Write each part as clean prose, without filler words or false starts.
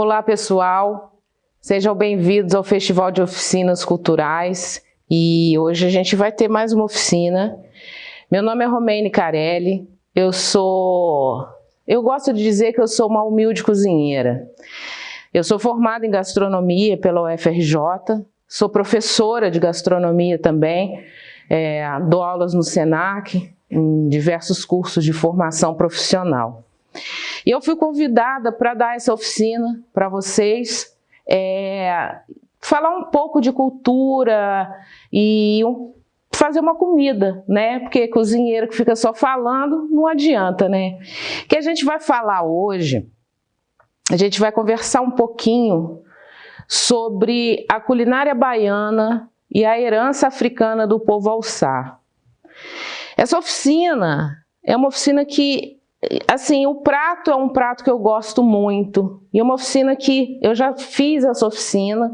Olá pessoal, sejam bem-vindos ao Festival de Oficinas Culturais e hoje a gente vai ter mais uma oficina. Meu nome é Romeine Carelli, eu gosto de dizer que eu sou uma humilde cozinheira. Eu sou formada em gastronomia pela UFRJ, sou professora de gastronomia também, dou aulas no SENAC, em diversos cursos de formação profissional. E eu fui convidada para dar essa oficina para vocês, falar um pouco de cultura e fazer uma comida, né? Porque cozinheiro que fica só falando não adianta, né? O que a gente vai falar hoje, a gente vai conversar um pouquinho sobre a culinária baiana e a herança africana do povo Hauçá. Essa oficina é uma oficina que, assim, o prato é um prato que eu gosto muito. E é uma oficina que eu já fiz essa oficina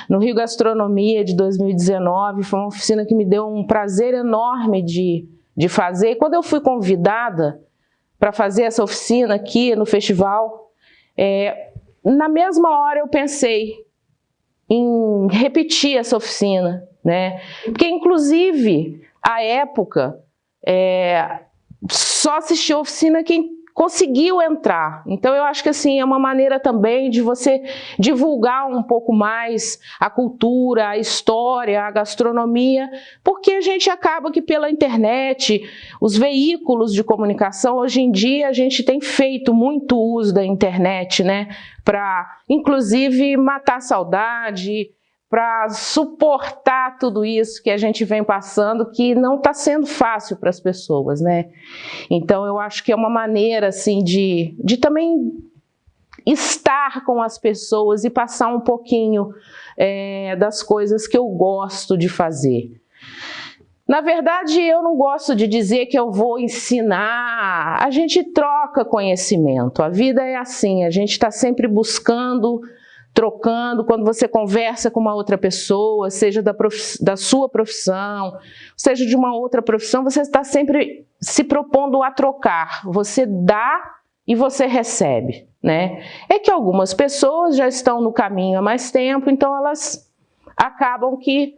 no Rio Gastronomia de 2019. Foi uma oficina que me deu um prazer enorme de fazer. E quando eu fui convidada para fazer essa oficina aqui no festival, na mesma hora eu pensei em repetir essa oficina, né? Porque, inclusive, à época, só assistiu a oficina quem conseguiu entrar. Então eu acho que assim é uma maneira também de você divulgar um pouco mais a cultura, a história, a gastronomia, porque a gente acaba que pela internet, os veículos de comunicação, hoje em dia a gente tem feito muito uso da internet, né, para inclusive matar a saudade, para suportar tudo isso que a gente vem passando, que não está sendo fácil para as pessoas, né? Então eu acho que é uma maneira assim de também estar com as pessoas e passar um pouquinho das coisas que eu gosto de fazer. Na verdade, eu não gosto de dizer que eu vou ensinar, a gente troca conhecimento, a vida é assim, a gente está sempre buscando, trocando. Quando você conversa com uma outra pessoa, seja da sua profissão, seja de uma outra profissão, você está sempre se propondo a trocar. Você dá e você recebe, né? É que algumas pessoas já estão no caminho há mais tempo, então elas acabam que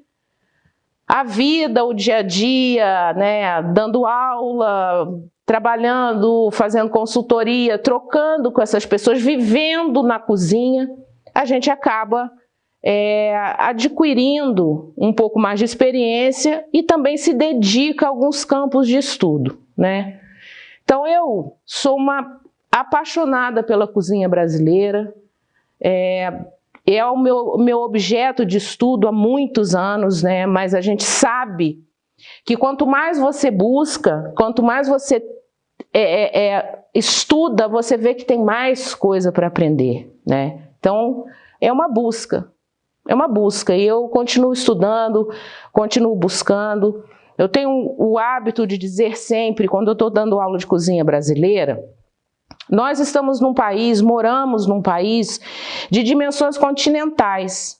a vida, o dia a dia, né, dando aula, trabalhando, fazendo consultoria, trocando com essas pessoas, vivendo na cozinha, a gente acaba adquirindo um pouco mais de experiência e também se dedica a alguns campos de estudo, né? Então eu sou uma apaixonada pela cozinha brasileira, é o meu objeto de estudo há muitos anos, né? Mas a gente sabe que quanto mais você busca, quanto mais você estuda, você vê que tem mais coisa para aprender, né? Então, é uma busca, e eu continuo estudando, continuo buscando. Eu tenho o hábito de dizer sempre, quando eu estou dando aula de cozinha brasileira, nós estamos num país, moramos num país de dimensões continentais.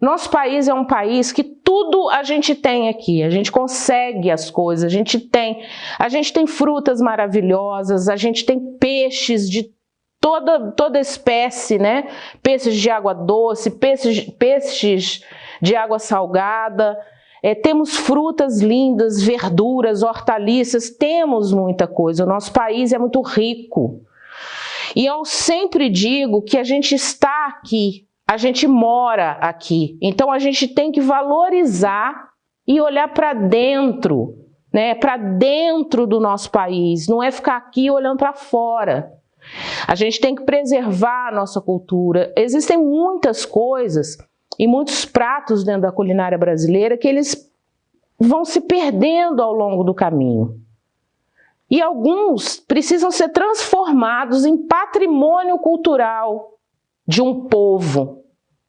Nosso país é um país que tudo a gente tem aqui, a gente consegue as coisas, a gente tem frutas maravilhosas, a gente tem peixes de toda espécie, né? Peixes de água doce, peixes de água salgada, temos frutas lindas, verduras, hortaliças, temos muita coisa. O nosso país é muito rico. E eu sempre digo que a gente está aqui, a gente mora aqui, então a gente tem que valorizar e olhar para dentro, né? Para dentro do nosso país, não é ficar aqui olhando para fora. A gente tem que preservar a nossa cultura. Existem muitas coisas e muitos pratos dentro da culinária brasileira que eles vão se perdendo ao longo do caminho. E alguns precisam ser transformados em patrimônio cultural de um povo,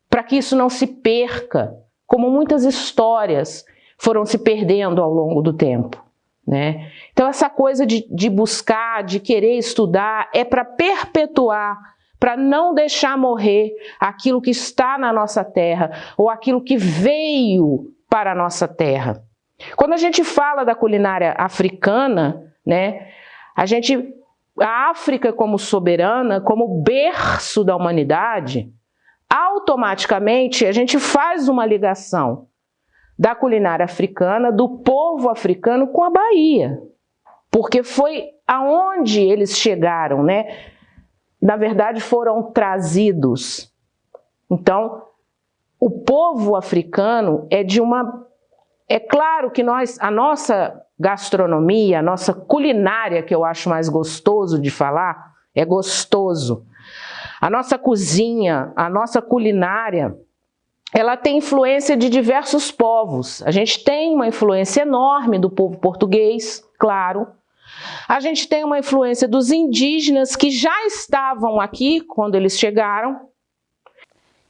para que isso não se perca, como muitas histórias foram se perdendo ao longo do tempo, né? Então essa coisa de buscar, de querer estudar, é para perpetuar, para não deixar morrer aquilo que está na nossa terra, ou aquilo que veio para a nossa terra. Quando a gente fala da culinária africana, né, a gente a África como soberana, como berço da humanidade, automaticamente a gente faz uma ligação da culinária africana, do povo africano com a Bahia, porque foi aonde eles chegaram, né? Na verdade foram trazidos. Então, o povo africano é claro que a nossa gastronomia, a nossa culinária, que eu acho mais gostoso de falar, é gostoso. A nossa cozinha, a nossa culinária, ela tem influência de diversos povos. A gente tem uma influência enorme do povo português, claro. A gente tem uma influência dos indígenas que já estavam aqui quando eles chegaram.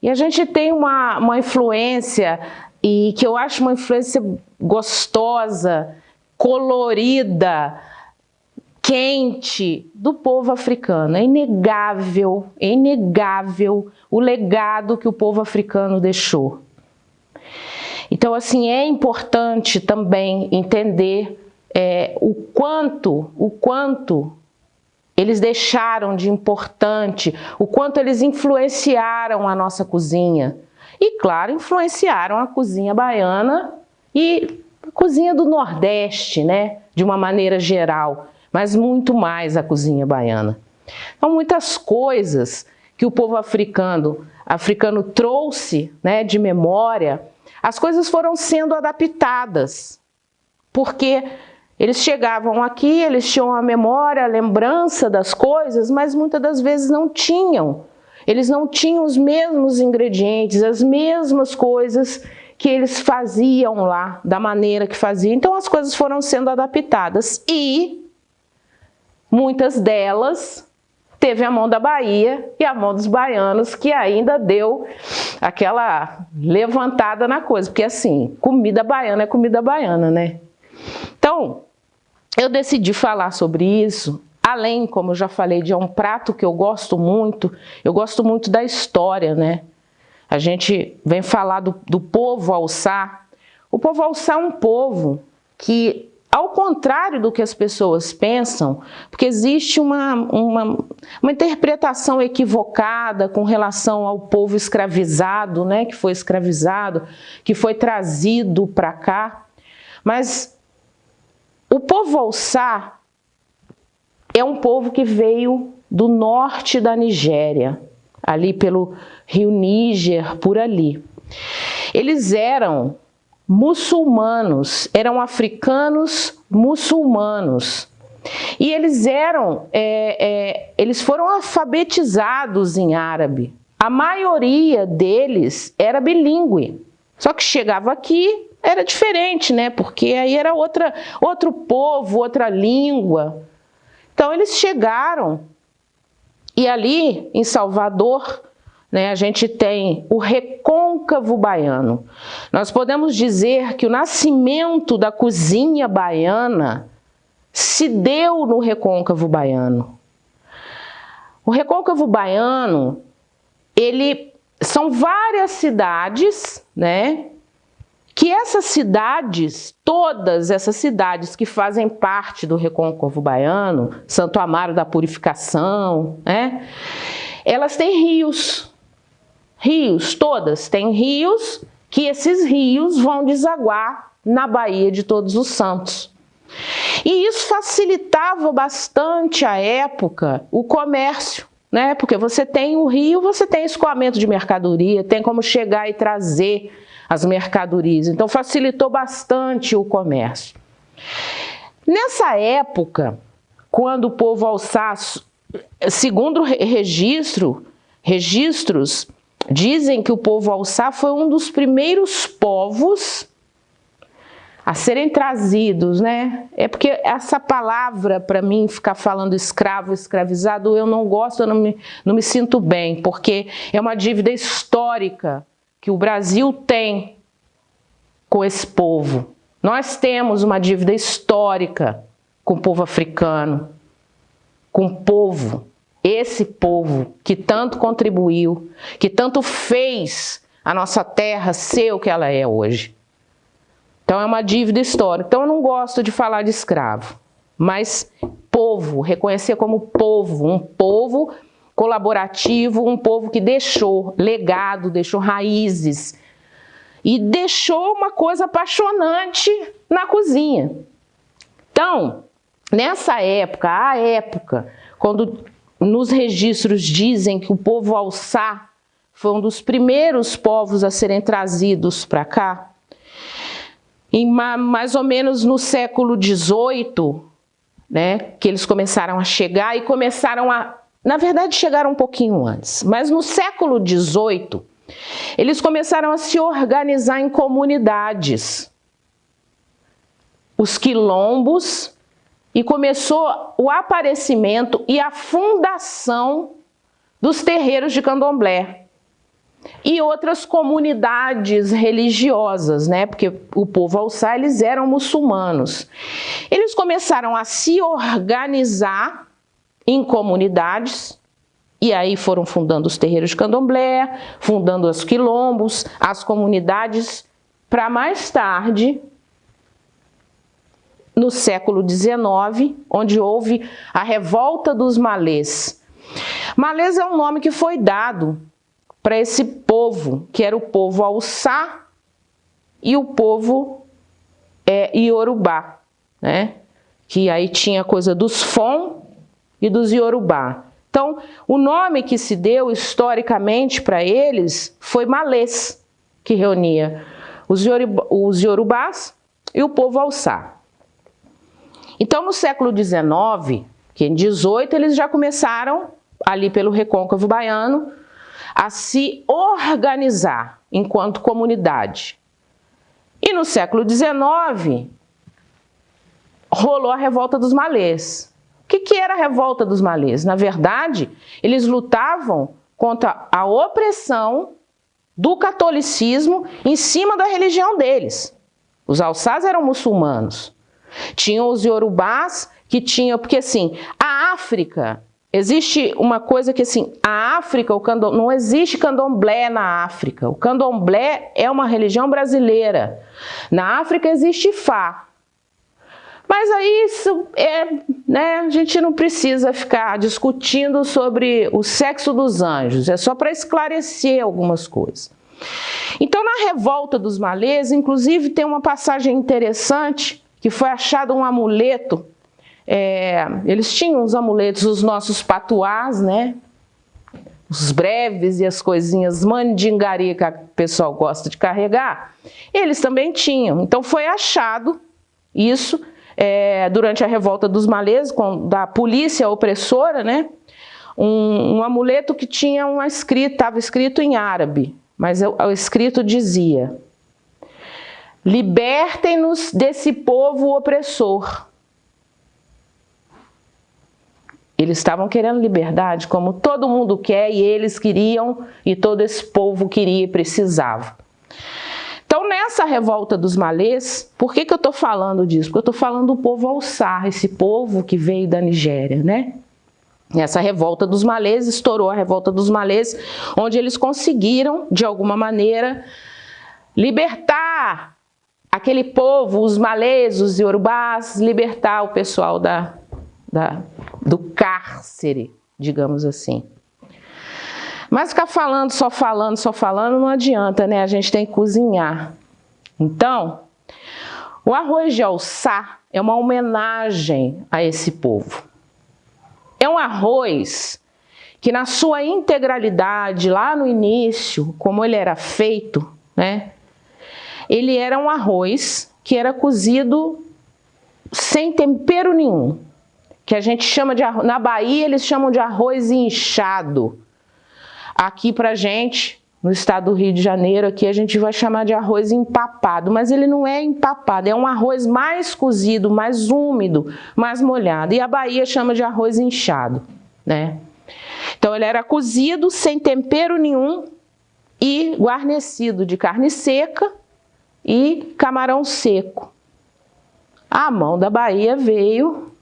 E a gente tem uma influência, e que eu acho uma influência gostosa, colorida, quente, do povo africano. É inegável o legado que o povo africano deixou. Então, assim, é importante também entender o quanto eles deixaram de importante, o quanto eles influenciaram a nossa cozinha. E, claro, influenciaram a cozinha baiana e a cozinha do Nordeste, né? De uma maneira geral, mas muito mais a cozinha baiana. Então, muitas coisas que o povo africano trouxe, né, de memória, as coisas foram sendo adaptadas, porque eles chegavam aqui, eles tinham a memória, a lembrança das coisas, mas muitas das vezes não tinham. Eles não tinham os mesmos ingredientes, as mesmas coisas que eles faziam lá, da maneira que faziam. Então as coisas foram sendo adaptadas e muitas delas teve a mão da Bahia e a mão dos baianos, que ainda deu aquela levantada na coisa, porque assim, comida baiana é comida baiana, né? Então, eu decidi falar sobre isso, além, como eu já falei, de um prato que eu gosto muito da história, né? A gente vem falar do povo Hauçá. O povo Hauçá é um povo que, ao contrário do que as pessoas pensam, porque existe uma interpretação equivocada com relação ao povo escravizado, né? Que foi escravizado, que foi trazido para cá, mas o povo Hauçá é um povo que veio do norte da Nigéria, ali pelo rio Níger, por ali. Eles eram muçulmanos, eram africanos muçulmanos. E eles foram alfabetizados em árabe. A maioria deles era bilíngue. Só que chegava aqui, era diferente, né? Porque aí era outro povo, outra língua. Então eles chegaram e ali em Salvador, né, a gente tem o recôncavo baiano. Nós podemos dizer que o nascimento da cozinha baiana se deu no recôncavo baiano. O recôncavo baiano, são várias cidades, né? Que essas cidades, todas essas cidades que fazem parte do recôncavo baiano, Santo Amaro da Purificação, né? Elas têm rios, todas têm rios, que esses rios vão desaguar na Baía de Todos os Santos. E isso facilitava bastante à época o comércio, né? Porque você tem o rio, você tem escoamento de mercadoria, tem como chegar e trazer as mercadorias. Então facilitou bastante o comércio. Nessa época, quando o povo Hauçá, segundo registros, dizem que o povo Hauçá foi um dos primeiros povos a serem trazidos, né? É porque essa palavra, para mim, ficar falando escravo, escravizado, eu não gosto, eu não me sinto bem, porque é uma dívida histórica que o Brasil tem com esse povo. Nós temos uma dívida histórica com o povo africano, com o povo, esse povo que tanto contribuiu, que tanto fez a nossa terra ser o que ela é hoje. Então é uma dívida histórica. Então eu não gosto de falar de escravo, mas povo povo, reconhecer como povo, um povo colaborativo, um povo que deixou legado, deixou raízes e deixou uma coisa apaixonante na cozinha. Então, nessa época, a época, quando nos registros dizem que o povo Alçá foi um dos primeiros povos a serem trazidos para cá, mais ou menos no século XVIII, né, que eles começaram a chegar e começaram a... Na verdade, chegaram um pouquinho antes, mas no século XVIII, eles começaram a se organizar em comunidades, os quilombos, e começou o aparecimento e a fundação dos terreiros de candomblé e outras comunidades religiosas, né? Porque o povo Alçá, eles eram muçulmanos. Eles começaram a se organizar em comunidades, e aí foram fundando os terreiros de candomblé, fundando os quilombos, as comunidades, para mais tarde, no século XIX, onde houve a revolta dos malês. Malês é um nome que foi dado para esse povo, que era o povo Alçá e o povo Iorubá, né? Que aí tinha a coisa dos Fon e dos Iorubá. Então, o nome que se deu historicamente para eles foi malês, que reunia os Iorubás e o povo Alçá. Então, no século XIX, que em 18 eles já começaram, ali pelo Recôncavo Baiano, a se organizar enquanto comunidade. E no século XIX, rolou a revolta dos malês. O que era a revolta dos malês? Na verdade, eles lutavam contra a opressão do catolicismo em cima da religião deles. Os Alçás eram muçulmanos. Tinham os Iorubás que tinham... Porque assim, a África... Existe uma coisa que assim, a África, não existe candomblé na África. O candomblé é uma religião brasileira. Na África existe Ifá. Mas aí isso né, a gente não precisa ficar discutindo sobre o sexo dos anjos. É só para esclarecer algumas coisas. Então, na revolta dos malês, inclusive, tem uma passagem interessante que foi achado um amuleto. Eles tinham os amuletos, os nossos patuás, né? Os breves e as coisinhas mandingari que o pessoal gosta de carregar, eles também tinham. Então foi achado isso durante a revolta dos malês, da polícia opressora, né? Um amuleto que tinha estava escrito em árabe, mas o escrito dizia: libertem-nos desse povo opressor. Eles estavam querendo liberdade, como todo mundo quer, e eles queriam, e todo esse povo queria e precisava. Então, nessa revolta dos malês, por que eu estou falando disso? Porque eu estou falando do povo Alçá, esse povo que veio da Nigéria, né? Essa revolta dos malês, estourou a revolta dos malês, onde eles conseguiram, de alguma maneira, libertar aquele povo, os malês, os iorubás, libertar o pessoal do cárcere, digamos assim. Mas ficar falando, só falando, não adianta, né? A gente tem que cozinhar. Então, o arroz de Alçá é uma homenagem a esse povo. É um arroz que, na sua integralidade, lá no início, como ele era feito, né? Ele era um arroz que era cozido sem tempero nenhum. Que a gente chama de arroz, na Bahia eles chamam de arroz inchado. Aqui pra gente, no estado do Rio de Janeiro, aqui a gente vai chamar de arroz empapado, mas ele não é empapado, é um arroz mais cozido, mais úmido, mais molhado. E a Bahia chama de arroz inchado, né? Então ele era cozido sem tempero nenhum e guarnecido de carne seca e camarão seco. A mão da Bahia veio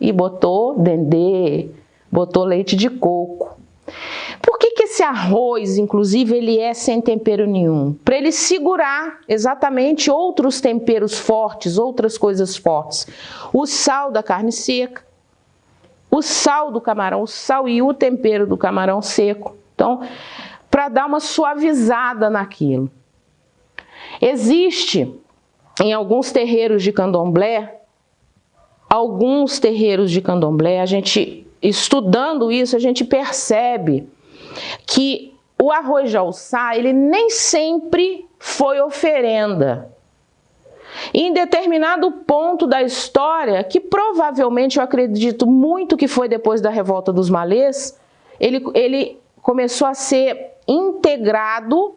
e botou dendê, botou leite de coco. Por que esse arroz, inclusive, ele é sem tempero nenhum? Para ele segurar exatamente outros temperos fortes, outras coisas fortes. O sal da carne seca, o sal do camarão, o sal e o tempero do camarão seco. Então, para dar uma suavizada naquilo. Existe em alguns terreiros de candomblé, a gente estudando isso, a gente percebe que o arroz de alçá, ele nem sempre foi oferenda. Em determinado ponto da história, que provavelmente eu acredito muito que foi depois da revolta dos malês, ele começou a ser integrado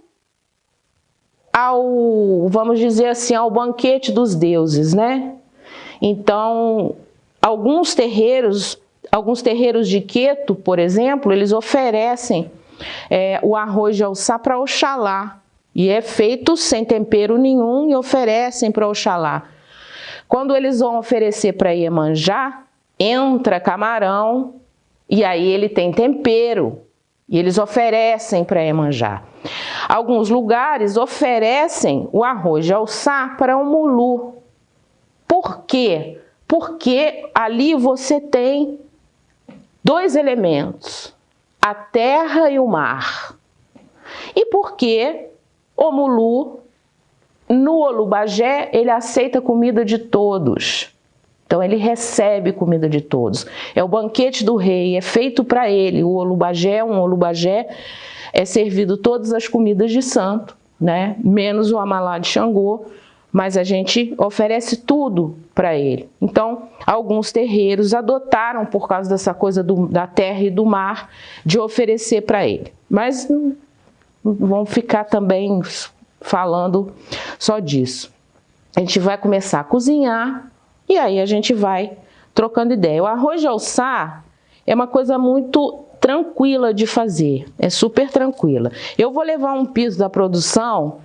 ao, vamos dizer assim, ao banquete dos deuses, né? Então, alguns terreiros de Queto, por exemplo, eles oferecem o arroz de alçá para Oxalá. E é feito sem tempero nenhum e oferecem para Oxalá. Quando eles vão oferecer para Iemanjá, entra camarão e aí ele tem tempero. E eles oferecem para Iemanjá. Alguns lugares oferecem o arroz de alçá para o Mulu. Por quê? Porque ali você tem dois elementos, a terra e o mar. E porque o Mulu, no Olubagé, ele aceita comida de todos. Então ele recebe comida de todos. É o banquete do rei, é feito para ele. O Olubagé, um Olubagé, é servido todas as comidas de santo, né? Menos o amalá de Xangô, mas a gente oferece tudo para ele. Então, alguns terreiros adotaram, por causa dessa coisa da terra e do mar, de oferecer para ele. Mas não vão ficar também falando só disso. A gente vai começar a cozinhar e aí a gente vai trocando ideia. O arroz de alçá é uma coisa muito tranquila de fazer, é super tranquila. Eu vou levar um piso da produção,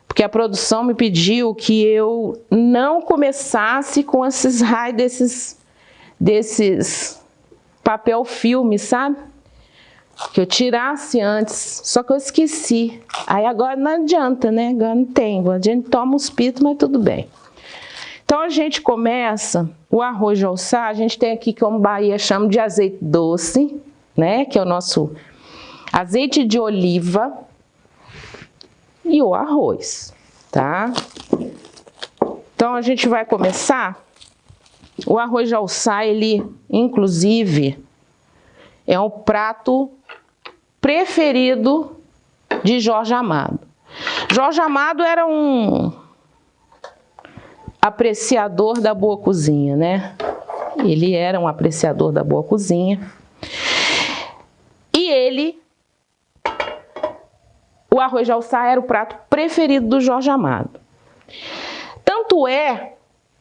porque a produção me pediu que eu não começasse com esses raios desses papel filme, sabe? Que eu tirasse antes, só que eu esqueci. Aí agora não adianta, né? Agora não tem, a gente toma uns pitos, mas tudo bem. Então a gente começa o arroz de alçá, a gente tem aqui, como Bahia chama de azeite doce, né? Que é o nosso azeite de oliva e o arroz, tá? Então a gente vai começar. O arroz de alçá, ele, inclusive, é um prato preferido de Jorge Amado. Jorge Amado era um apreciador da boa cozinha, né? Ele era um apreciador da boa cozinha. E o arroz de alçá era o prato preferido do Jorge Amado. Tanto é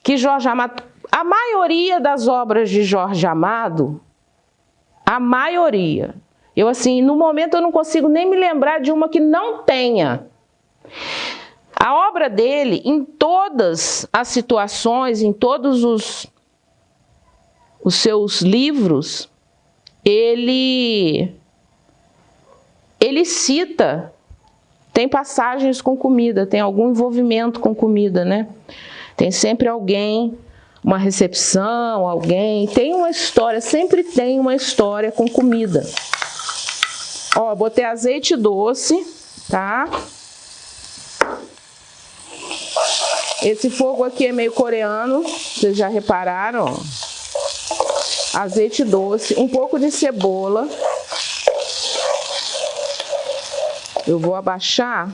que Jorge Amado, a maioria das obras de Jorge Amado, a maioria, eu assim, no momento eu não consigo nem me lembrar de uma que não tenha. A obra dele, em todas as situações, em todos os seus livros, ele cita, tem passagens com comida, tem algum envolvimento com comida, né? Tem sempre alguém, uma recepção, alguém, tem uma história, sempre tem uma história com comida. Ó, botei azeite doce, tá? Esse fogo aqui é meio coreano, vocês já repararam, ó. Azeite doce, um pouco de cebola. Eu vou abaixar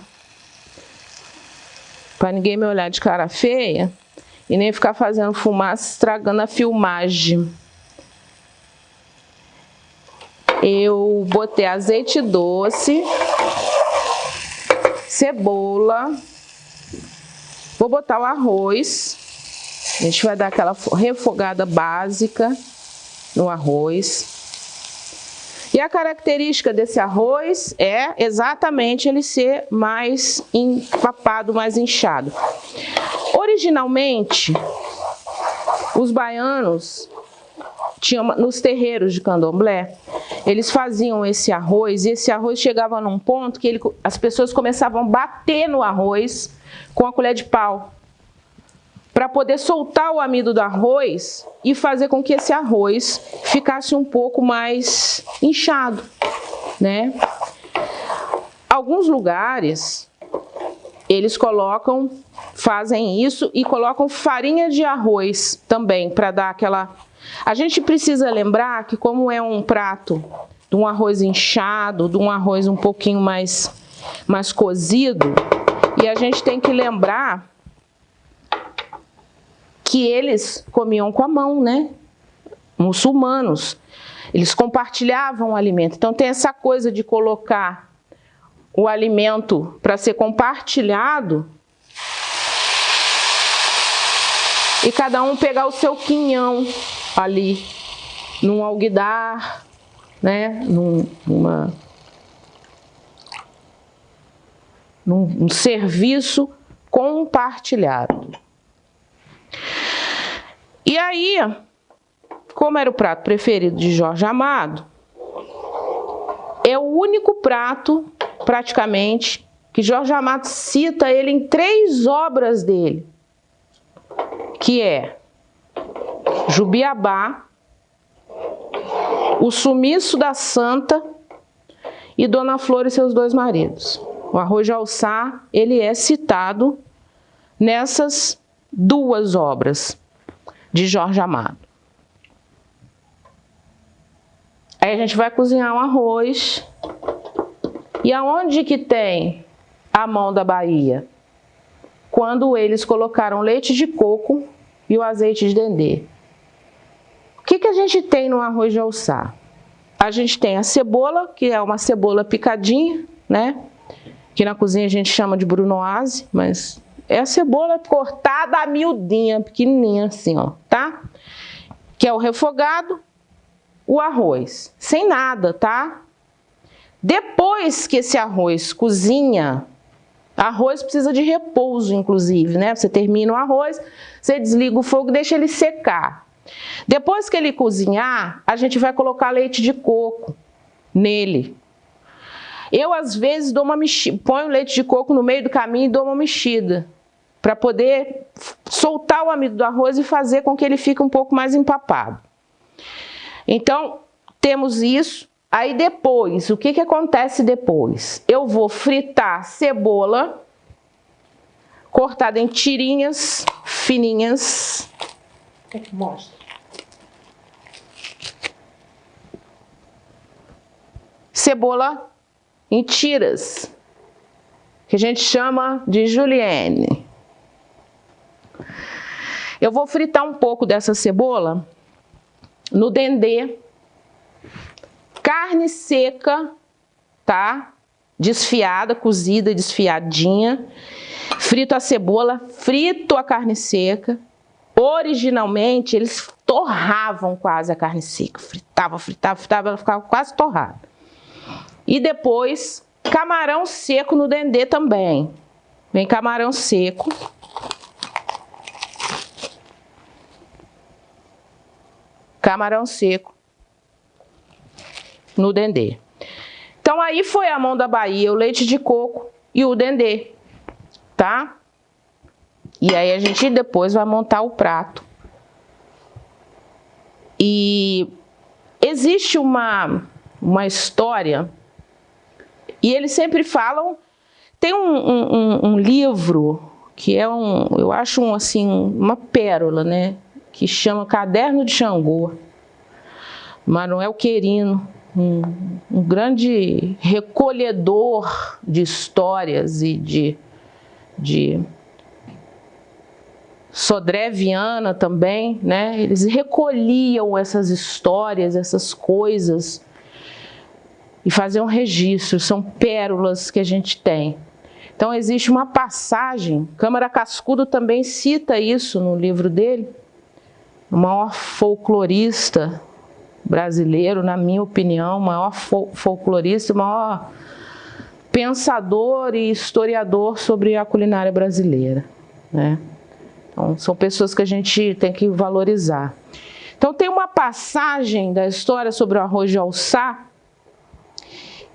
para ninguém me olhar de cara feia e nem ficar fazendo fumaça, estragando a filmagem. Eu botei azeite doce, cebola, vou botar o arroz. A gente vai dar aquela refogada básica no arroz. E a característica desse arroz é exatamente ele ser mais empapado, mais inchado. Originalmente, os baianos tinham, nos terreiros de candomblé, eles faziam esse arroz, e esse arroz chegava num ponto que as pessoas começavam a bater no arroz com a colher de pau. para poder soltar o amido do arroz e fazer com que esse arroz ficasse um pouco mais inchado, né? Alguns lugares, eles fazem isso e colocam farinha de arroz também, para dar aquela... A gente precisa lembrar que como é um prato de um arroz inchado, de um arroz um pouquinho mais cozido, e a gente tem que lembrar que eles comiam com a mão, né? Muçulmanos, eles compartilhavam o alimento. Então tem essa coisa de colocar o alimento para ser compartilhado e cada um pegar o seu quinhão ali, num alguidar, né? Num serviço compartilhado. E aí, como era o prato preferido de Jorge Amado, é o único prato, praticamente, que Jorge Amado cita ele em 3 obras dele, que é Jubiabá, O Sumiço da Santa e Dona Flor e seus 2 maridos. O arroz de alçá, ele é citado nessas 2 obras de Jorge Amado. Aí a gente vai cozinhar um arroz. E aonde que tem a mão da Bahia? Quando eles colocaram leite de coco e o azeite de dendê. O que a gente tem no arroz de alçá? A gente tem a cebola, que é uma cebola picadinha, né? Que na cozinha a gente chama de brunoise, mas é a cebola cortada a miudinha, pequenininha assim, ó, tá? Que é o refogado, o arroz, sem nada, tá? Depois que esse arroz cozinha, arroz precisa de repouso, inclusive, né? Você termina o arroz, você desliga o fogo e deixa ele secar. Depois que ele cozinhar, a gente vai colocar leite de coco nele. Eu, às vezes, dou uma mexida, ponho o leite de coco no meio do caminho e dou uma mexida, para poder soltar o amido do arroz e fazer com que ele fique um pouco mais empapado. Então, temos isso. Aí depois, o que acontece depois? Eu vou fritar cebola, cortada em tirinhas fininhas. Mostra. Cebola em tiras, que a gente chama de julienne. Eu vou fritar um pouco dessa cebola no dendê, carne seca, tá? Desfiada, cozida, desfiadinha. Frito a cebola, frito a carne seca. Originalmente, eles torravam quase a carne seca. Fritava, ela ficava quase torrada. E depois, camarão seco no dendê também. Vem camarão seco. Camarão seco no dendê. Então aí foi a mão da Bahia, o leite de coco e o dendê, tá? E aí a gente depois vai montar o prato. E existe uma história, e eles sempre falam, tem um livro que é eu acho assim, uma pérola, né? Que chama Caderno de Xangô. Manuel Querino, um grande recolhedor de histórias e de Sodré Viana também, né? Eles recolhiam essas histórias, essas coisas e faziam registro, são pérolas que a gente tem. Então existe uma passagem, Câmara Cascudo também cita isso no livro dele, o maior folclorista brasileiro, na minha opinião, o maior folclorista, o maior pensador e historiador sobre a culinária brasileira, né? Então, são pessoas que a gente tem que valorizar. Então tem uma passagem da história sobre o arroz de alçá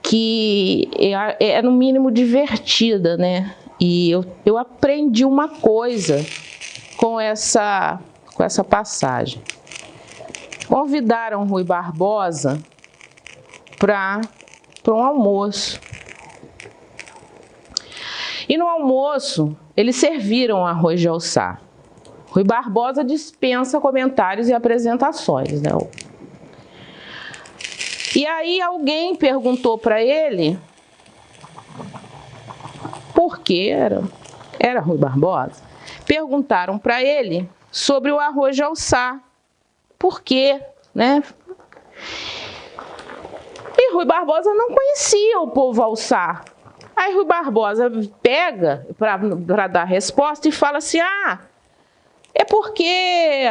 que é no mínimo divertida, né? E eu aprendi uma coisa com essa passagem. Convidaram Rui Barbosa para um almoço. E no almoço, eles serviram arroz de alçá. Rui Barbosa dispensa comentários e apresentações, né? E aí alguém perguntou para ele por que era Rui Barbosa. Perguntaram para ele sobre o arroz de alçá. Por quê, né? E Rui Barbosa não conhecia o povo alçá. Aí Rui Barbosa pega para dar resposta e fala assim: é porque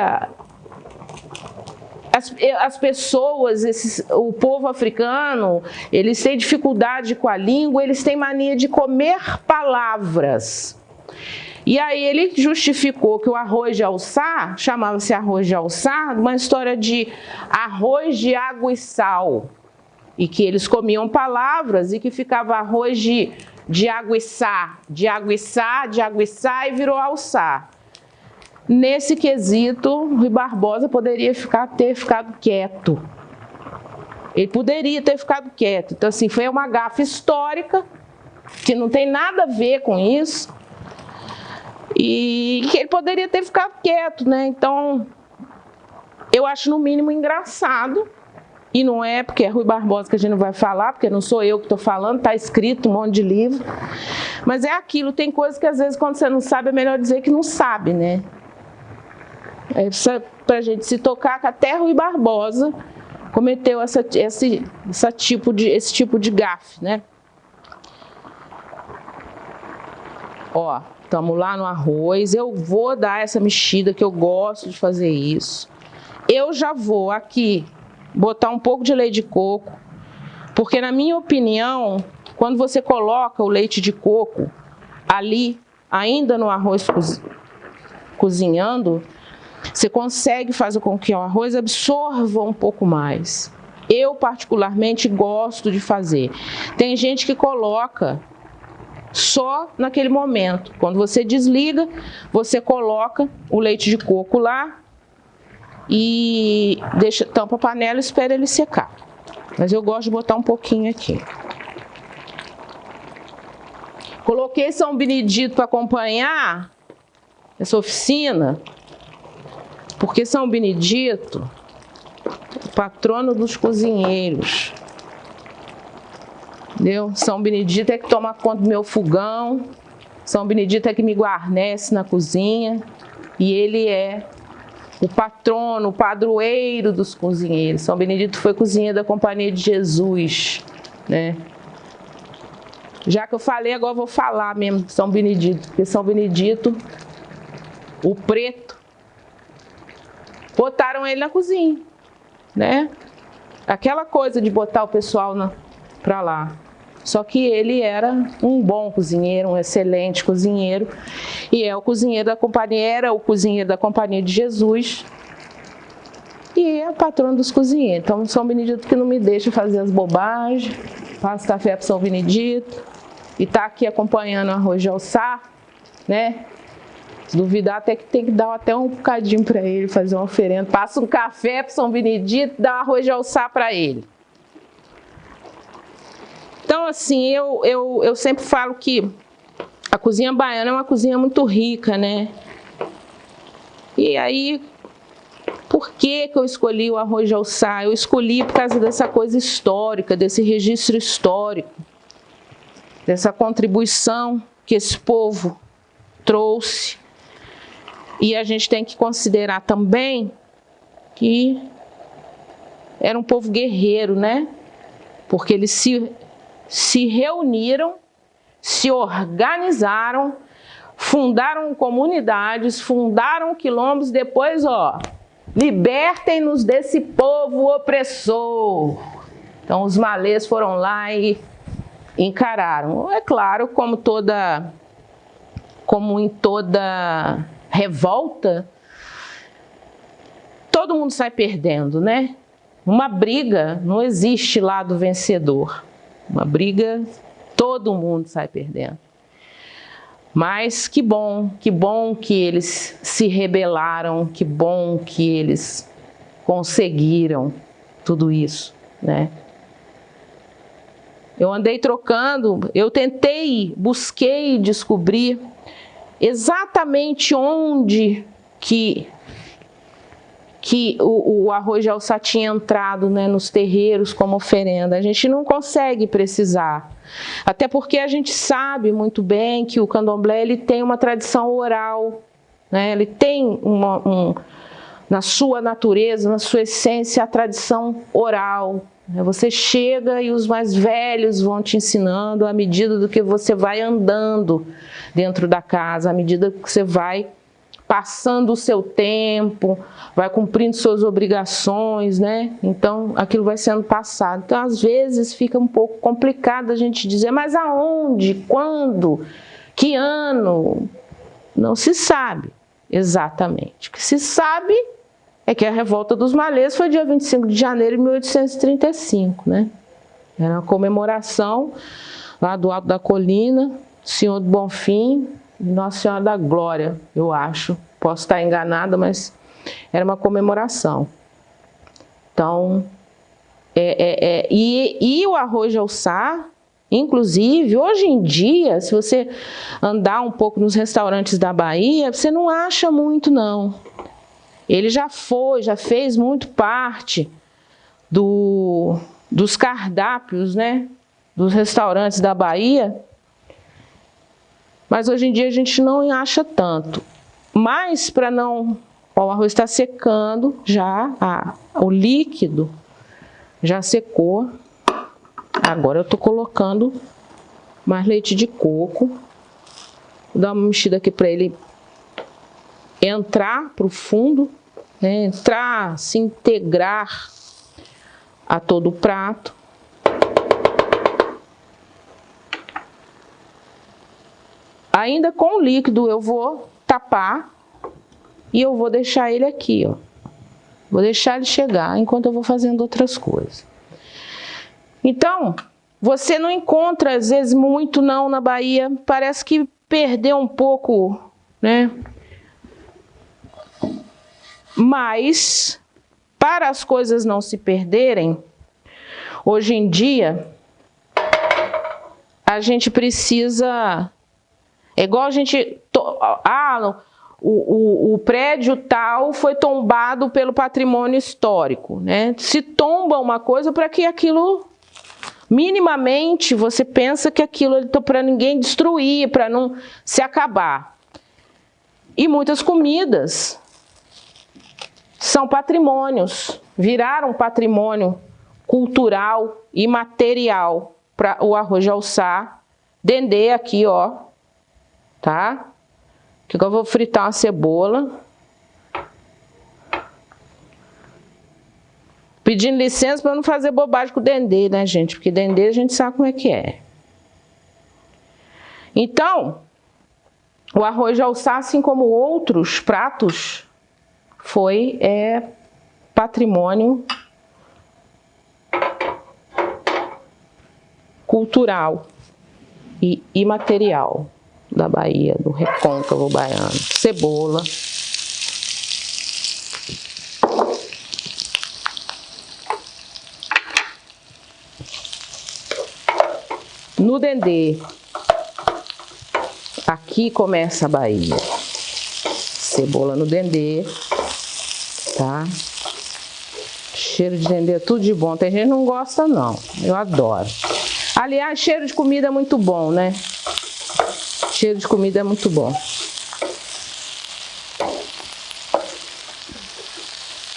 as pessoas, o povo africano, eles têm dificuldade com a língua, eles têm mania de comer palavras. E aí ele justificou que o arroz de alçá, chamava-se arroz de alçá, uma história de arroz de água e sal. E que eles comiam palavras e que ficava arroz de água e sá, de água e sá, de água e sá, e virou alçá. Nesse quesito, Rui Barbosa poderia ter ficado quieto. Ele poderia ter ficado quieto. Então, assim, foi uma gafe histórica, que não tem nada a ver com isso, e que ele poderia ter ficado quieto, né? Então, eu acho no mínimo engraçado, e não é porque é Rui Barbosa que a gente não vai falar, porque não sou eu que estou falando, está escrito um monte de livro, mas é aquilo, tem coisas que às vezes quando você não sabe é melhor dizer que não sabe, né? É para a gente se tocar que até Rui Barbosa cometeu esse tipo de gafe, né? Ó, estamos lá no arroz, eu vou dar essa mexida que eu gosto de fazer isso. Eu já vou aqui botar um pouco de leite de coco, porque na minha opinião, quando você coloca o leite de coco ali, ainda no arroz cozinhando, você consegue fazer com que o arroz absorva um pouco mais. Eu particularmente gosto de fazer. Tem gente que coloca só naquele momento. Quando você desliga, você coloca o leite de coco lá e tampa a panela e espera ele secar. Mas eu gosto de botar um pouquinho aqui. Coloquei São Benedito para acompanhar essa oficina, porque São Benedito, o patrono dos cozinheiros, entendeu? São Benedito é que toma conta do meu fogão, São Benedito é que me guarnece na cozinha, e ele é o patrono, o padroeiro dos cozinheiros. São Benedito foi cozinheiro da Companhia de Jesus, né? Já que eu falei, agora eu vou falar mesmo de São Benedito, porque São Benedito, o preto, botaram ele na cozinha, né? Aquela coisa de botar o pessoal para lá. Só que ele era um bom cozinheiro, um excelente cozinheiro, e é o cozinheiro da companhia, era o cozinheiro da Companhia de Jesus, e é o patrono dos cozinheiros. Então, São Benedito que não me deixa fazer as bobagens, faço café para São Benedito, e está aqui acompanhando o arroz de alçá, né? Se duvidar, até que tem que dar até um bocadinho para ele, fazer uma oferenda. Passa um café para São Benedito, dá um arroz de alçá para ele. Então, assim, eu sempre falo que a cozinha baiana é uma cozinha muito rica, né? E aí, por que eu escolhi o arroz de alçá? Eu escolhi por causa dessa coisa histórica, desse registro histórico, dessa contribuição que esse povo trouxe. E a gente tem que considerar também que era um povo guerreiro, né? Porque eles se reuniram, se organizaram, fundaram comunidades, fundaram quilombos, depois, ó, libertem-nos desse povo opressor. Então os malês foram lá e encararam. É claro, como em toda revolta, todo mundo sai perdendo, né? Uma briga não existe lado vencedor. Uma briga, todo mundo sai perdendo. Mas que bom que eles se rebelaram, que bom que eles conseguiram tudo isso, né? Eu andei trocando, eu busquei descobrir exatamente onde que o arroz de alçá tinha entrado, né, nos terreiros como oferenda. A gente não consegue precisar, até porque a gente sabe muito bem que o candomblé ele tem uma tradição oral, né? Ele tem na sua natureza, na sua essência, a tradição oral. Você chega e os mais velhos vão te ensinando à medida do que você vai andando dentro da casa, à medida que você vai passando o seu tempo, vai cumprindo suas obrigações, né? Então, aquilo vai sendo passado. Então, às vezes, fica um pouco complicado a gente dizer, mas aonde, quando, que ano? Não se sabe exatamente. O que se sabe é que a revolta dos malês foi dia 25 de janeiro de 1835, né? Era uma comemoração lá do alto da colina, Senhor do Bonfim, Nossa Senhora da Glória, eu acho. Posso estar enganada, mas era uma comemoração. Então, e o arroz de alçá, inclusive, hoje em dia, se você andar um pouco nos restaurantes da Bahia, você não acha muito, não. Ele já fez muito parte dos cardápios, né, dos restaurantes da Bahia, mas hoje em dia a gente não acha tanto. Mas para não... Ó, o arroz está secando já, o líquido já secou. Agora eu estou colocando mais leite de coco. Vou dar uma mexida aqui para ele entrar para o fundo, né? Entrar, se integrar a todo o prato. Ainda com o líquido eu vou tapar e eu vou deixar ele aqui, ó. Vou deixar ele chegar enquanto eu vou fazendo outras coisas. Então, você não encontra às vezes muito não na Bahia, parece que perdeu um pouco, né? Mas, para as coisas não se perderem, hoje em dia, a gente precisa... É igual a gente... O prédio tal foi tombado pelo patrimônio histórico, né? Se tomba uma coisa para que aquilo... Minimamente, você pensa que aquilo é para ninguém destruir, para não se acabar. E muitas comidas são patrimônios, viraram patrimônio cultural e material. Para o arroz de alçá, dendê aqui, ó, tá? Aqui eu vou fritar uma cebola. Pedindo licença para não fazer bobagem com o dendê, né, gente? Porque dendê a gente sabe como é que é. Então, o arroz de alçá, assim como outros pratos, foi patrimônio cultural e imaterial da Bahia, do recôncavo baiano. Cebola. No dendê, aqui começa a Bahia. Cebola no dendê, tá? Cheiro de dendê é tudo de bom. Tem gente que não gosta, não. Eu adoro. Aliás, cheiro de comida é muito bom, né? Cheiro de comida é muito bom.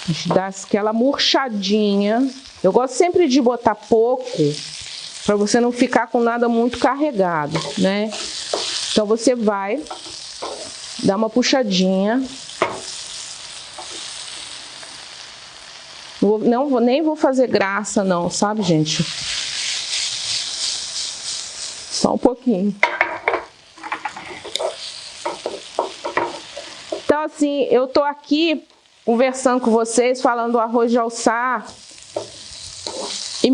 A gente dá aquela murchadinha. Eu gosto sempre de botar pouco, para você não ficar com nada muito carregado, né? Então você vai dar uma puxadinha. Nem vou fazer graça não, sabe, gente? Só um pouquinho. Então assim, eu tô aqui conversando com vocês, falando do arroz de alçá, e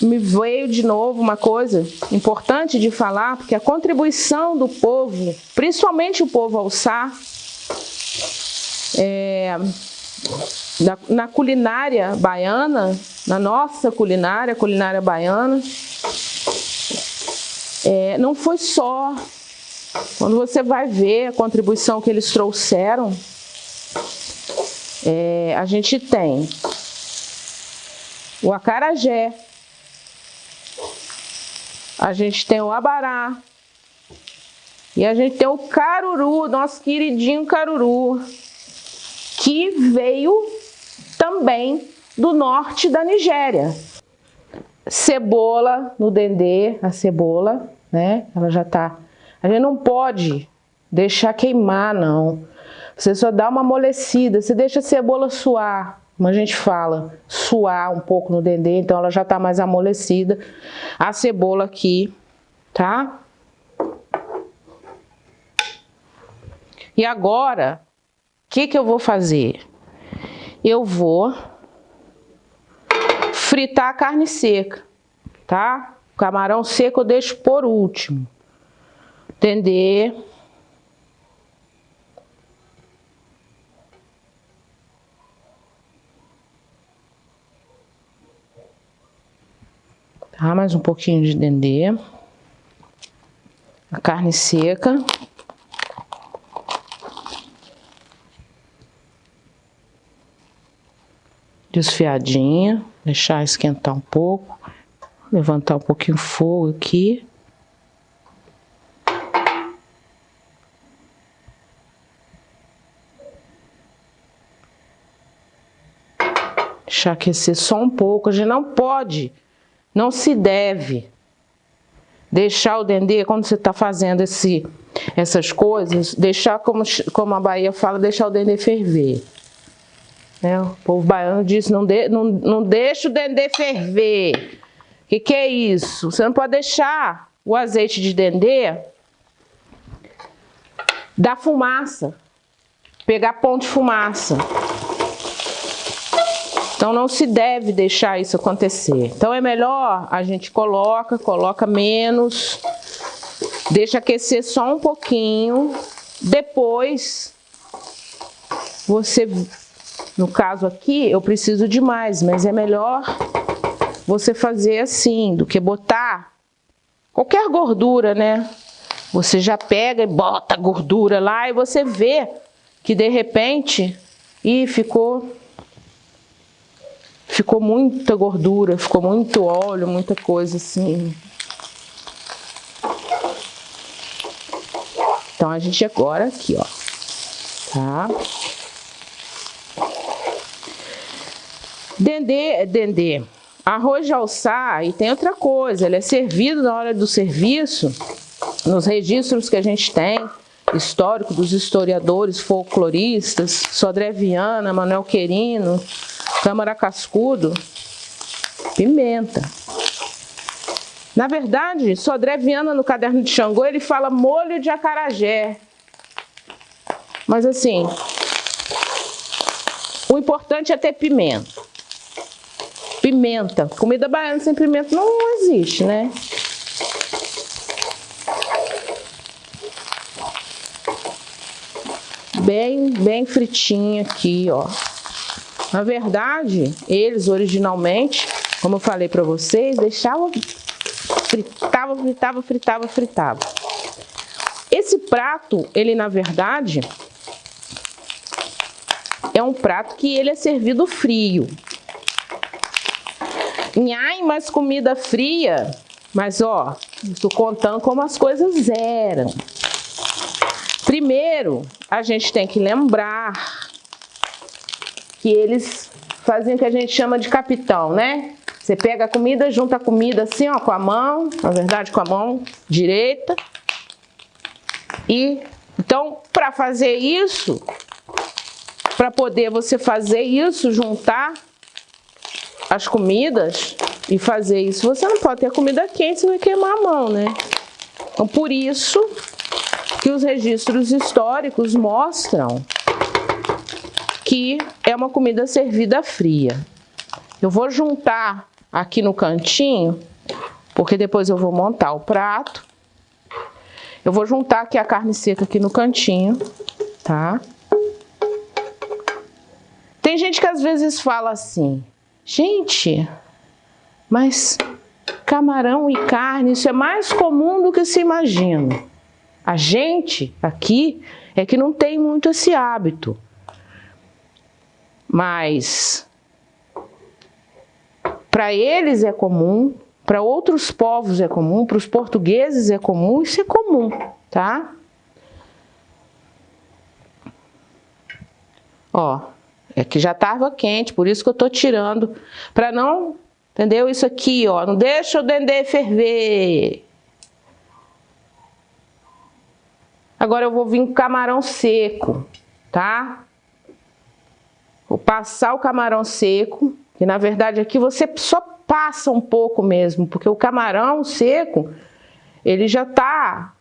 me veio de novo uma coisa importante de falar, porque a contribuição do povo, principalmente o povo Alçá, na culinária baiana, na nossa culinária baiana, não foi só. Quando você vai ver a contribuição que eles trouxeram, a gente tem o acarajé, a gente tem o abará e a gente tem o caruru, nosso queridinho caruru, que veio também do norte da Nigéria. Cebola no dendê, a cebola, né? Ela já tá. A gente não pode deixar queimar, não. Você só dá uma amolecida, você deixa a cebola suar, como a gente fala, suar um pouco no dendê, então ela já tá mais amolecida. A cebola aqui, tá? E agora, o que eu vou fazer? Eu vou fritar a carne seca, tá? O camarão seco eu deixo por último. Dendê. Tá? Mais um pouquinho de dendê. A carne seca. Desfiadinha, deixar esquentar um pouco, levantar um pouquinho o fogo aqui. Deixar aquecer só um pouco, a gente não pode, não se deve deixar o dendê, quando você está fazendo essas coisas, deixar, como a Bahia fala, deixar o dendê ferver. O povo baiano diz, não deixa o dendê ferver. O que é isso? Você não pode deixar o azeite de dendê dar fumaça, pegar ponto de fumaça. Então não se deve deixar isso acontecer. Então é melhor a gente coloca menos, deixa aquecer só um pouquinho, depois você... No caso aqui, eu preciso de mais, mas é melhor você fazer assim, do que botar qualquer gordura, né? Você já pega e bota a gordura lá e você vê que de repente, ficou muita gordura, ficou muito óleo, muita coisa assim. Então a gente agora aqui, ó, tá? Dendê, arroz de Alçá, e tem outra coisa, ele é servido na hora do serviço, nos registros que a gente tem, histórico dos historiadores, folcloristas, Sodré Viana, Manuel Querino, Câmara Cascudo, pimenta. Na verdade, Sodré Viana, no Caderno de Xangô, ele fala molho de acarajé. Mas assim, o importante é ter pimenta. Pimenta. Comida baiana sem pimenta não existe, né? Bem fritinha aqui, ó. Na verdade, eles originalmente, como eu falei pra vocês, deixavam... Fritava. Esse prato, ele na verdade, é um prato que ele é servido frio. Nhai, mas comida fria. Mas ó, estou contando como as coisas eram. Primeiro, a gente tem que lembrar que eles faziam o que a gente chama de capitão, né? Você pega a comida, junta a comida assim, ó, com a mão, na verdade com a mão direita. E então, para fazer isso, para poder você fazer isso, juntar as comidas e fazer isso, você não pode ter comida quente, você vai queimar a mão, né? Então, por isso que os registros históricos mostram que é uma comida servida fria. Eu vou juntar aqui no cantinho, porque depois eu vou montar o prato. Eu vou juntar aqui a carne seca aqui no cantinho, tá? Tem gente que às vezes fala assim, gente, mas camarão e carne, isso é mais comum do que se imagina. A gente aqui é que não tem muito esse hábito. Mas para eles é comum, para outros povos é comum, para os portugueses é comum, isso é comum, tá? Ó, é que já estava quente, por isso que eu tô tirando, para não, entendeu? Isso aqui, ó, não deixa o dendê ferver. Agora eu vou vir com camarão seco, tá? Vou passar o camarão seco, que na verdade aqui você só passa um pouco mesmo, porque o camarão seco, ele já tá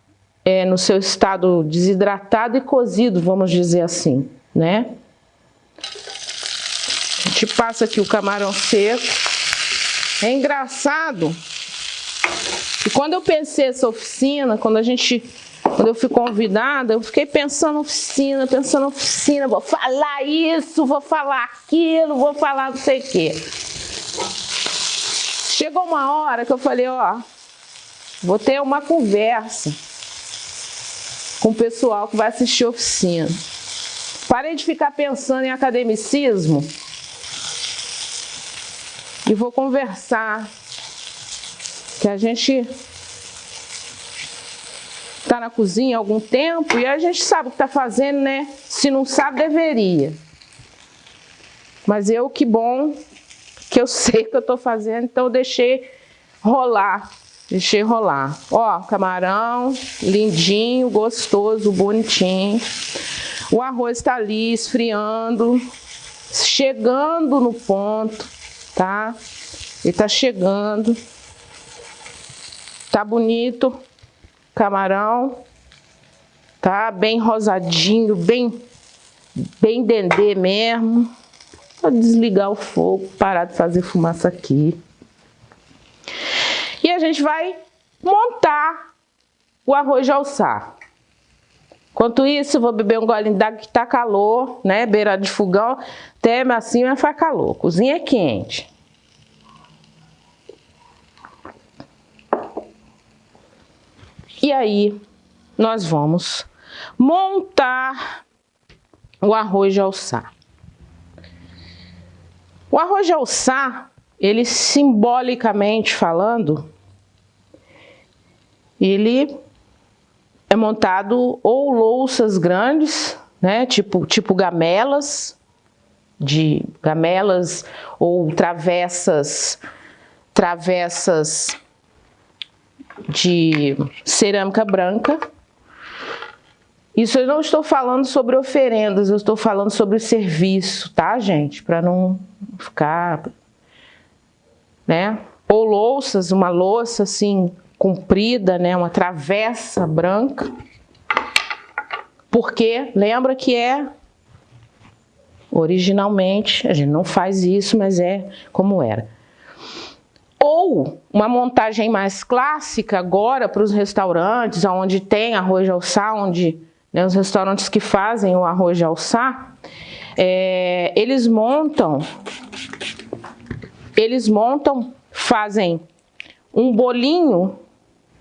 no seu estado desidratado e cozido, vamos dizer assim, né? A gente passa aqui o camarão seco. É engraçado que quando eu pensei essa oficina, quando eu fui convidada, eu fiquei pensando oficina, vou falar isso, vou falar aquilo, vou falar não sei o quê. Chegou uma hora que eu falei, ó, vou ter uma conversa com o pessoal que vai assistir a oficina. Parei de ficar pensando em academicismo e vou conversar, que a gente tá na cozinha há algum tempo e a gente sabe o que tá fazendo, né? Se não sabe, deveria. Mas que bom que eu sei o que eu tô fazendo, então eu deixei rolar. Ó, camarão lindinho, gostoso, bonitinho. O arroz tá ali esfriando, chegando no ponto, tá? Ele tá chegando. Tá bonito. Camarão, tá bem rosadinho, bem dendê mesmo. Vou desligar o fogo, parar de fazer fumaça aqui. E a gente vai montar o arroz de alçar. Enquanto isso, eu vou beber um golinho d'água que tá calor, né? Beira de fogão, até assim vai ficar calor. Cozinha é quente. E aí, nós vamos montar o arroz de alçar. O arroz de alçar, ele simbolicamente falando, ele é montado ou louças grandes, né, tipo gamelas, ou travessas de cerâmica branca. Isso eu não estou falando sobre oferendas, eu estou falando sobre o serviço, tá, gente? Para não ficar, né? Ou louças, uma louça assim comprida, né? Uma travessa branca. Porque lembra que originalmente, a gente não faz isso, mas é como era. Ou uma montagem mais clássica agora para os restaurantes, onde tem arroz de alçar, onde, né, os restaurantes que fazem o arroz de alçar, eles fazem um bolinho,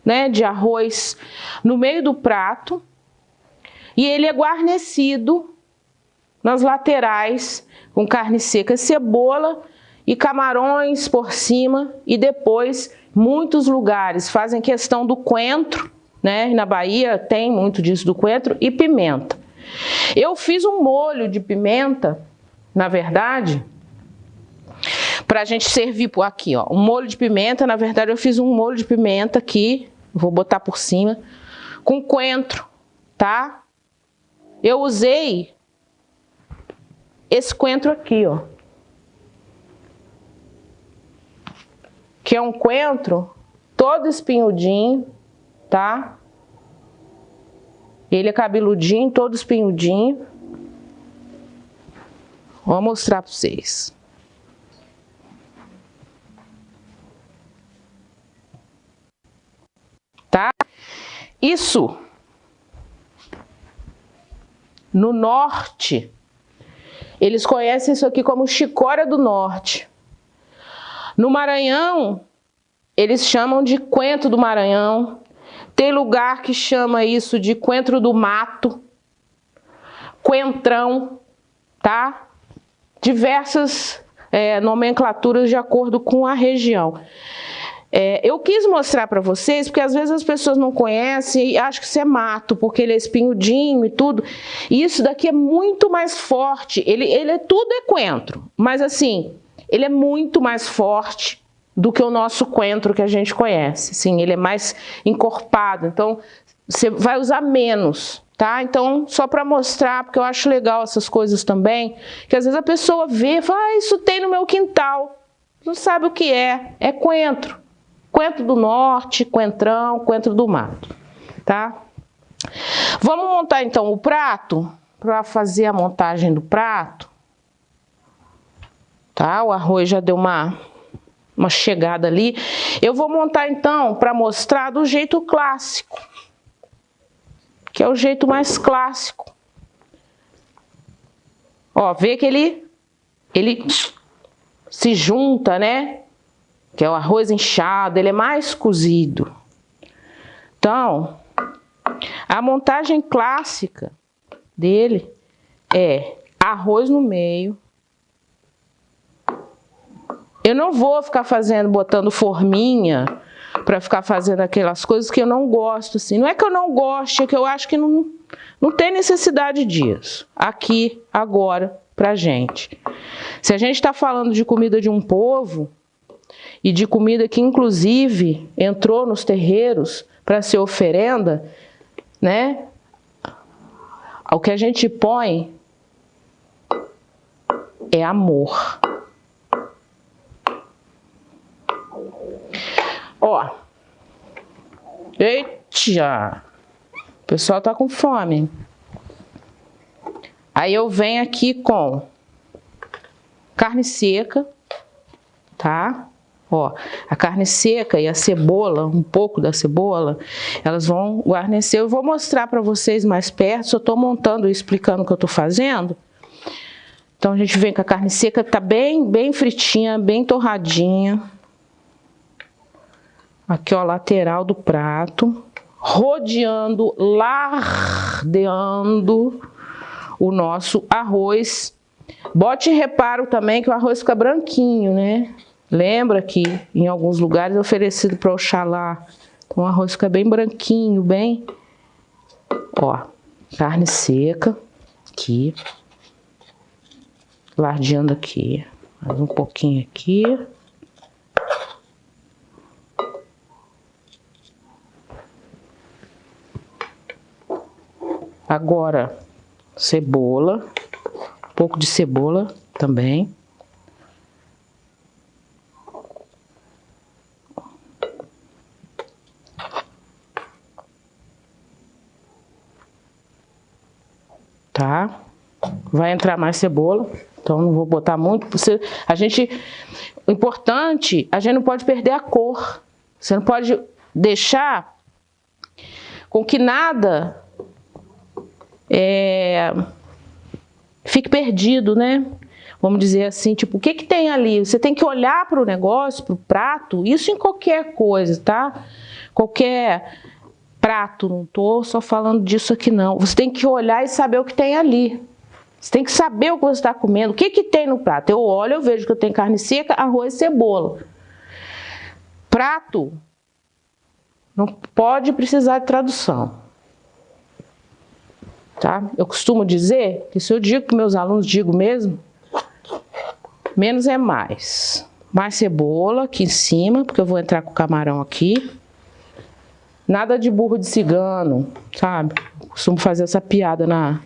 né, de arroz no meio do prato e ele é guarnecido nas laterais com carne seca, cebola e camarões por cima, e depois muitos lugares fazem questão do coentro, né? Na Bahia tem muito disso do coentro, e pimenta. Eu fiz um molho de pimenta, na verdade, para a gente servir aqui, ó, um molho de pimenta. Na verdade eu fiz um molho de pimenta aqui, vou botar por cima, com coentro, tá? Eu usei esse coentro aqui, ó, que é um coentro todo espinhudinho, tá? Ele é cabeludinho, todo espinhudinho. Vou mostrar para vocês. Isso, no norte, eles conhecem isso aqui como chicória do norte. No Maranhão, eles chamam de coentro do Maranhão. Tem lugar que chama isso de coentro do mato, coentrão, tá? Diversas nomenclaturas de acordo com a região. Eu quis mostrar para vocês, porque às vezes as pessoas não conhecem e acham que isso é mato, porque ele é espinhudinho e tudo. E isso daqui é muito mais forte. Tudo é coentro, mas assim, ele é muito mais forte do que o nosso coentro que a gente conhece. Sim, ele é mais encorpado, então você vai usar menos, tá? Então, só para mostrar, porque eu acho legal essas coisas também, que às vezes a pessoa vê e fala, isso tem no meu quintal. Não sabe o que é coentro. Coentro do norte, coentrão, coentro do mato, tá? Vamos montar então o prato, para fazer a montagem do prato, tá? O arroz já deu uma chegada ali. Eu vou montar então para mostrar do jeito clássico, que é o jeito mais clássico. Ó, vê que ele se junta, né? Que é o arroz inchado, ele é mais cozido. Então, a montagem clássica dele é arroz no meio. Eu não vou ficar botando forminha para ficar fazendo aquelas coisas que eu não gosto, assim. Não é que eu não goste, é que eu acho que não tem necessidade disso. Aqui, agora, pra gente. Se a gente está falando de comida de um povo, e de comida que inclusive entrou nos terreiros para ser oferenda, né? O que a gente põe é amor. Ó, eita, o pessoal tá com fome. Aí eu venho aqui com carne seca, tá? Ó, a carne seca e a cebola, um pouco da cebola, elas vão guarnecer. Eu vou mostrar para vocês mais perto, só estou montando e explicando o que eu estou fazendo. Então a gente vem com a carne seca, tá bem fritinha, bem torradinha. Aqui, ó, lateral do prato, rodeando, lardeando o nosso arroz. Bote reparo também que o arroz fica branquinho, né? Lembra que em alguns lugares é oferecido para Oxalá. Então o arroz fica bem branquinho, bem... Ó, carne seca, aqui. Lardeando aqui. Mais um pouquinho aqui. Agora, cebola. Um pouco de cebola também. Tá? Vai entrar mais cebola, então não vou botar muito. O importante, a gente não pode perder a cor. Você não pode deixar com que nada fique perdido, né? Vamos dizer assim, tipo, o que que tem ali? Você tem que olhar para o negócio, para o prato, isso em qualquer coisa, tá? Qualquer prato, não tô só falando disso aqui não. Você tem que olhar e saber o que tem ali. Você tem que saber o que você está comendo. O que que tem no prato? Eu olho, eu vejo que eu tenho carne seca, arroz e cebola. Prato não pode precisar de tradução. Tá? Eu costumo dizer, que se eu digo para meus alunos, digo mesmo, menos é mais. Mais cebola aqui em cima, porque eu vou entrar com o camarão aqui. Nada de burro de cigano, sabe? Costumo fazer essa piada na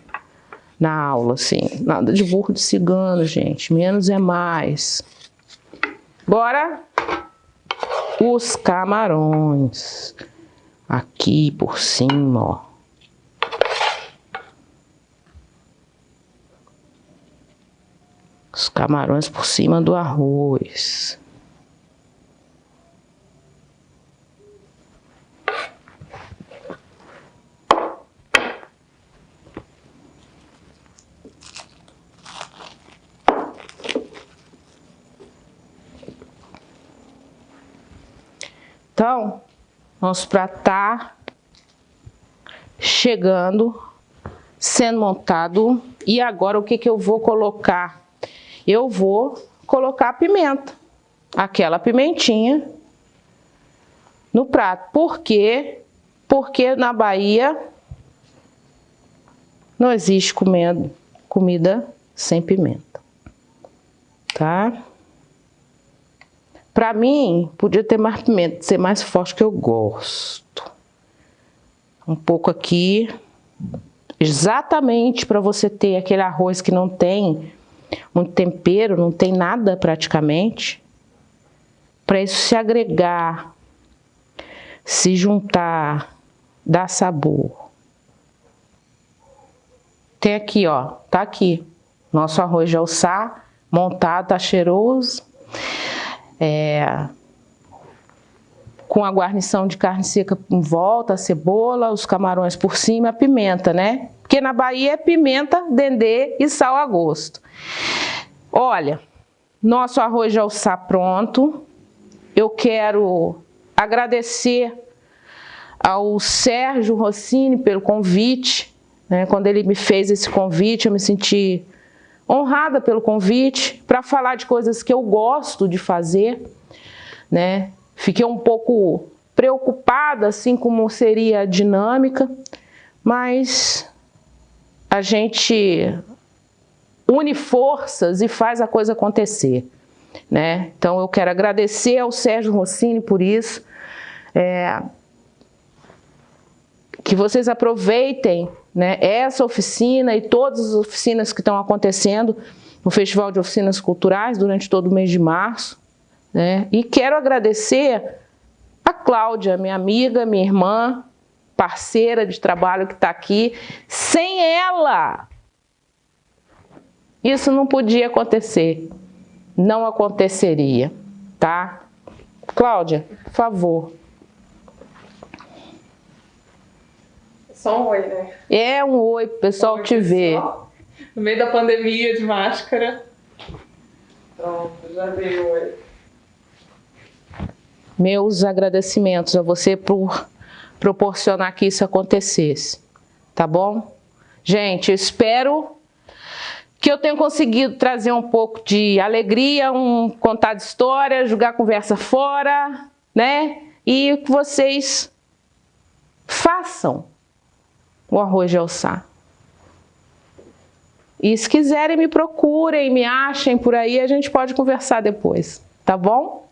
aula, assim. Nada de burro de cigano, gente. Menos é mais. Agora, os camarões. Aqui por cima, ó. Os camarões por cima do arroz. Então, nosso prato tá chegando, sendo montado. E agora o que que eu vou colocar? Eu vou colocar a pimenta, aquela pimentinha no prato. Por quê? Porque na Bahia não existe comida sem pimenta, tá? Pra mim, podia ter mais pimenta, ser mais forte, que eu gosto. Um pouco aqui, exatamente para você ter aquele arroz que não tem muito tempero, não tem nada praticamente, para isso se agregar, se juntar, dar sabor. Tem aqui, ó, tá aqui, nosso arroz de alçá, montado, tá cheiroso, com a guarnição de carne seca em volta, a cebola, os camarões por cima, a pimenta, né? Porque na Bahia é pimenta, dendê e sal a gosto. Olha, nosso arroz de alçá pronto. Eu quero agradecer ao Sérgio Rossini pelo convite, né? Quando ele me fez esse convite, eu me senti honrada pelo convite, para falar de coisas que eu gosto de fazer, né? Fiquei um pouco preocupada, assim, como seria a dinâmica, mas a gente une forças e faz a coisa acontecer, né? Então eu quero agradecer ao Sérgio Rossini por isso, que vocês aproveitem, né, essa oficina e todas as oficinas que estão acontecendo no Festival de Oficinas Culturais durante todo o mês de março, né? E quero agradecer a Cláudia, minha amiga, minha irmã, parceira de trabalho que está aqui. Sem ela, isso não podia acontecer, não aconteceria, tá? Cláudia, por favor. Só um oi, né? É um oi pro pessoal te ver. No meio da pandemia, de máscara. Pronto, já dei um oi. Meus agradecimentos a você por proporcionar que isso acontecesse, tá bom? Gente, eu espero que eu tenha conseguido trazer um pouco de alegria, contar de história, jogar a conversa fora, né? E que vocês façam o arroz de alçá. E se quiserem, me procurem, me achem por aí, a gente pode conversar depois, tá bom?